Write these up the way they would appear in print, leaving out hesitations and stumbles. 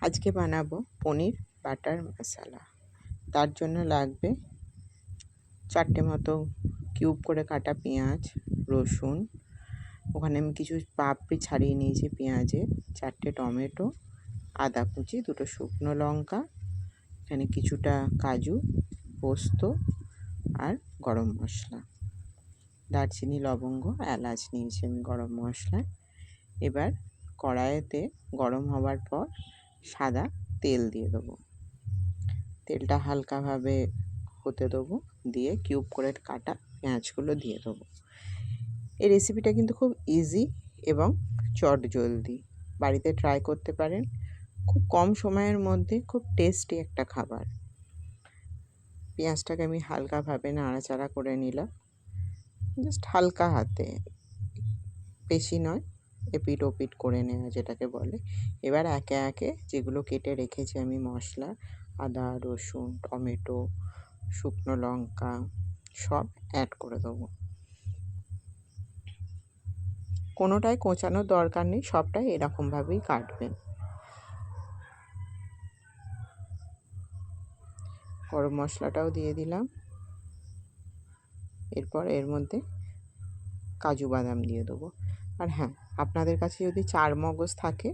আজকে বানাবো পনির বাটার মশলা। তার জন্য লাগবে 4টে মতো কিউব করে কাটা পেঁয়াজ, রসুন, ওখানে আমি কিছু পাপড়ি ছাড়িয়ে নিয়েছি পেঁয়াজের, 4টে টমেটো, আদা কুচি, 2টো শুকনো লঙ্কা, এখানে কিছুটা কাজু, পোস্ত আর গরম মশলা, দারচিনি, লবঙ্গ, এলাচ নিয়েছি আমি গরম মশলায়। এবার কড়াইতে গরম হওয়ার পর সাদা তেল দিয়ে দেবো। তেলটা হালকাভাবে হতে দেবো, দিয়ে কিউব করে কাটা পেঁয়াজগুলো দিয়ে দেবো। এই রেসিপিটা কিন্তু খুব ইজি এবং চটজলদি, বাড়িতে ট্রাই করতে পারেন। খুব কম সময়ের মধ্যে খুব টেস্টি একটা খাবার। পেঁয়াজটাকে আমি হালকাভাবে নাড়াচাড়া করে নিলাম, জাস্ট হালকা হাতে, বেশি নয়, এপিট ওপিট করে নেওয়া যেটাকে বলে। এবার একে একে যেগুলো কেটে রেখেছি আমি মশলা, আদা, রসুন, টমেটো, শুকনো লঙ্কা সব অ্যাড করে দেবো। কোনোটাই কোঁচানোর দরকার নেই, সবটাই এরকমভাবেই কাটবেন। গরম মশলাটাও দিয়ে দিলাম। এরপর এর মধ্যে কাজু বাদাম দিয়ে দেবো। আর হ্যাঁ, আপনাদের কাছে যদি চারমগজ থাকে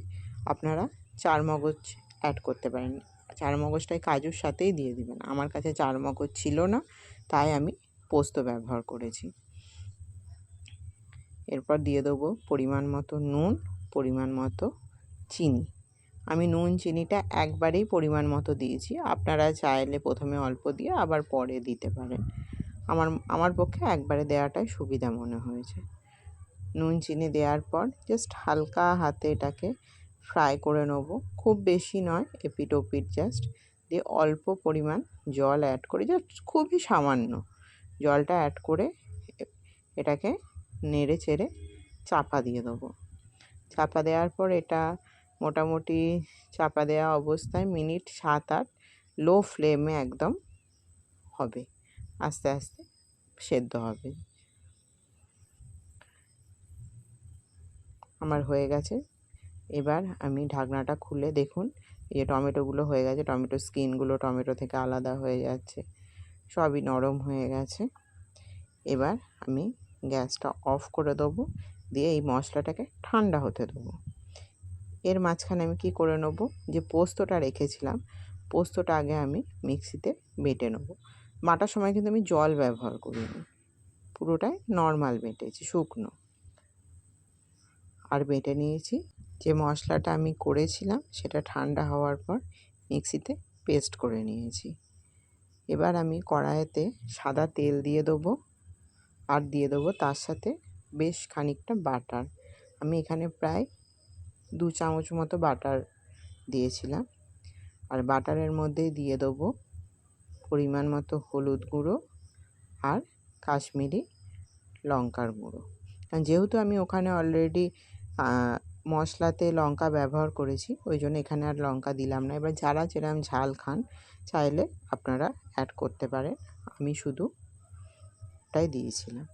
আপনারা চারমগজ অ্যাড করতে পারেন, চারমগজটাই কাজুর সাথেই দিয়ে দিবেন। আমার কাছে চারমগজ ছিল না, তাই আমি পোস্ত ব্যবহার করেছি। এরপর দিয়ে দেবো পরিমাণ মতো নুন, পরিমাণ মতো চিনি। আমি নুন চিনিটা একবারেই পরিমাণ মতো দিয়েছি, আপনারা চাইলে প্রথমে অল্প দিয়ে আবার পরে দিতে পারেন। আমার পক্ষে একবারে দেওয়াটাই সুবিধা মনে হয়েছে। নুন চিনি দেওয়ার পর জাস্ট হালকা হাতে এটাকে ফ্রাই করে নেব, খুব বেশি নয়, এপিট ওপিট জাস্ট দিয়ে অল্প পরিমাণ জল অ্যাড করে, জাস্ট খুবই সামান্য জলটা অ্যাড করে এটাকে নেড়ে চেড়ে চাপা দিয়ে দেবো। চাপা দেওয়ার পর এটা মোটামুটি চাপা দেওয়া অবস্থায় মিনিট 7-8 লো ফ্লেমে একদম হবে, আস্তে আস্তে সেদ্ধ হবে। আমার হয়ে গেছে। এবার আমি ঢাকনাটা খুলে দেখুন, এই টমেটোগুলো হয়ে গেছে, টমেটো স্কিনগুলো টমেটো থেকে আলাদা হয়ে যাচ্ছে, সবই নরম হয়ে গেছে। এবার আমি গ্যাসটা অফ করে দেবো, দিয়ে এই মশলাটাকে ঠান্ডা হতে দেবো। এর মাঝখানে আমি কি করে নেব, যে পোস্তটা রেখেছিলাম, পোস্তটা আগে আমি মিক্সিতে বেটে নেব। বাটার সময় কিন্তু আমি জল ব্যবহার করিনি, পুরোটাই নর্মাল বেটেছি, শুকনো। আর বেটে নিয়েছি। যে মশলাটা আমি করেছিলাম সেটা ঠান্ডা হওয়ার পর মিক্সিতে পেস্ট করে নিয়েছি। এবার আমি কড়াইতে সাদা তেল দিয়ে দেবো, আর দিয়ে দেবো তার সাথে বেশ খানিকটা বাটার। আমি এখানে প্রায় 2 চামচ মতো বাটার দিয়েছিলাম। আর বাটারের মধ্যে দিয়ে দেবো পরিমাণ মতো হলুদ গুঁড়ো আর কাশ্মীরি লঙ্কার গুঁড়ো। কারণ যেহেতু আমি ওখানে অলরেডি মশলাতে লঙ্কা ব্যবহার করেছি, ওই জন্য এখানে আর লঙ্কা দিলাম না। এবার যারা যেরকম ঝাল খান চাইলে আপনারা অ্যাড করতে পারেন, আমি শুধু ওটাই দিয়েছিলাম।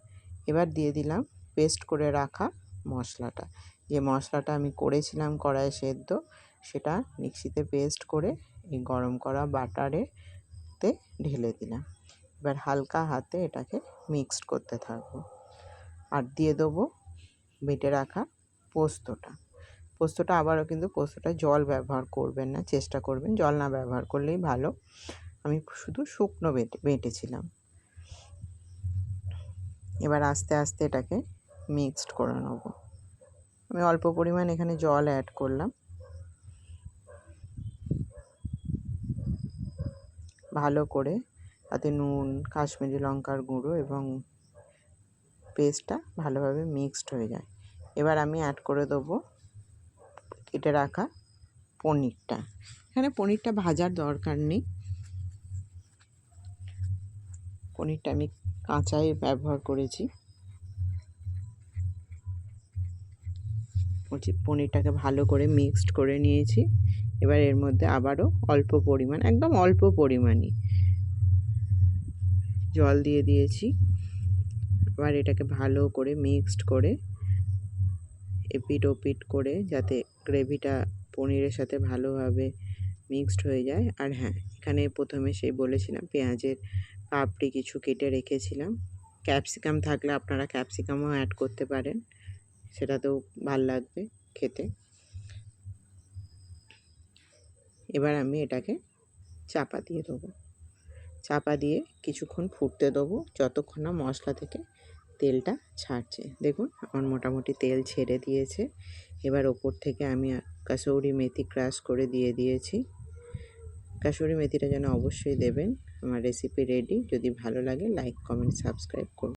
এবার দিয়ে দিলাম পেস্ট করে রাখা মশলাটা। যে মশলাটা আমি করেছিলাম কড়াইয়ে সেদ্ধ, সেটা মিক্সিতে পেস্ট করে এই গরম করা বাটারেতে ঢেলে দিলাম। এবার হালকা হাতে এটাকে মিক্সড করতে থাকবো। আর দিয়ে দেবো বেটে রাখা পোস্তটা। পোস্তটা আবারও কিন্তু পোস্তটা জল ব্যবহার করবেন না, চেষ্টা করবেন জল না ব্যবহার করলেই ভালো। আমি শুধু শুকনো বেটেছিলাম। এবার আস্তে আস্তে এটাকে মিক্সড করে নেব। আমি অল্প পরিমাণ এখানে জল অ্যাড করলাম। ভালো করে তাতে নুন, কাশ্মীরি লঙ্কার গুঁড়ো এবং পেস্টটা ভালোভাবে মিক্সড হয়ে যায়। এবার আমি অ্যাড করে দেবো কেটে রাখা পনিরটা। এখানে পনিরটা ভাজার দরকার নেই, পনিরটা আমি কাঁচাই ব্যবহার করেছি। পনিরটাকে ভালো করে মিক্সড করে নিয়েছি। এবার এর মধ্যে আবারও অল্প পরিমাণ, একদম অল্প পরিমাণই জল দিয়ে দিয়েছি। এবার এটাকে ভালো করে মিক্সড করে এপিট ওপিট করে, যাতে গ্রেভিটা পনিরের সাথে ভালোভাবে মিক্সড হয়ে যায়। আর হ্যাঁ, এখানে প্রথমে সেই বলেছিলাম পেঁয়াজের পাপড়ি কিছু কেটে রেখেছিলাম। ক্যাপসিকাম থাকলে আপনারা ক্যাপসিকামও অ্যাড করতে পারেন, সেটাতেও ভাল লাগবে খেতে। এবার আমি এটাকে চাপা দিয়ে দেবো। চাপা দিয়ে কিছুক্ষণ ফুটতে দেবো, যতক্ষণ না মশলা থেকে তেলটা ছাড়ছে। দেখুন আমার মোটামুটি তেল ছেড়ে দিয়েছে। এবার ওপর থেকে আমি কাসুরি মেথি ক্রাশ করে দিয়ে দিয়েছি। কাসুরি মেথিটা যেন অবশ্যই দেবেন। আমার রেসিপি রেডি। যদি ভালো লাগে লাইক, কমেন্ট, সাবস্ক্রাইব করুন।